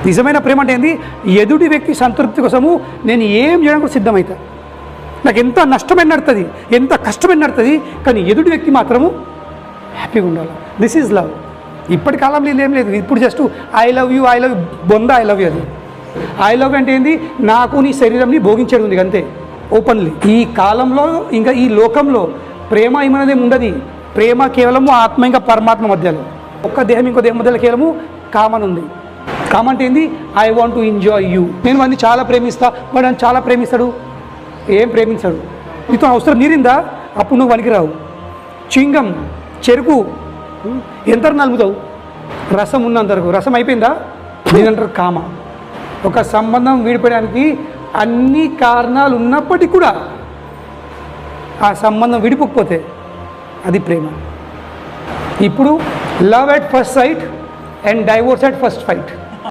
నిజమైన ప్రేమ అంటే ఏంది? ఎదుటి వ్యక్తి సంతృప్తి కోసము నేను ఏం చేయడానికి సిద్ధమవుతా. నాకు ఎంత నష్టమైన నడుతుంది, ఎంత కష్టమైన నడుతుంది, కానీ ఎదుటి వ్యక్తి మాత్రము హ్యాపీగా ఉండాలి. This is love. ఇప్పటి కాలంలో ఏం లేదు. ఇప్పుడు జస్ట్ ఐ లవ్ యూ బొంద ఐ లవ్ యూ. అది ఐ లవ్ అంటే ఏంది? నాకు నీ శరీరంని భోగించేది ఉంది అంతే, ఓపెన్లీ. ఈ కాలంలో ఇంకా ఈ లోకంలో ప్రేమ ఏమనేది ఉండదు. ప్రేమ కేవలము ఆత్మ ఇంకా పరమాత్మ మధ్యలో, ఒక్క దేహం ఇంకో దేహం మధ్యలో కేవలము కామన్ ఉంది. కామన్ అంటే ఏంది? I want to enjoy you. నేను వాడిని చాలా ప్రేమిస్తా, వాడు నన్ను చాలా ప్రేమిస్తాడు. ఏం ప్రేమించాడు? నీతో అవసరం నీరిందా? అప్పుడు నువ్వు పనికిరావు. చింగం, చెరుకు ఎంత నలుగుతావు? రసం ఉన్నంతవరకు. రసం అయిపోయిందా? దీనంటారు కామ. ఒక సంబంధం విడిపోయడానికి అన్ని కారణాలు ఉన్నప్పటికీ కూడా ఆ సంబంధం విడిపోకపోతే అది ప్రేమ. ఇప్పుడు love at first sight and divorce at first fight.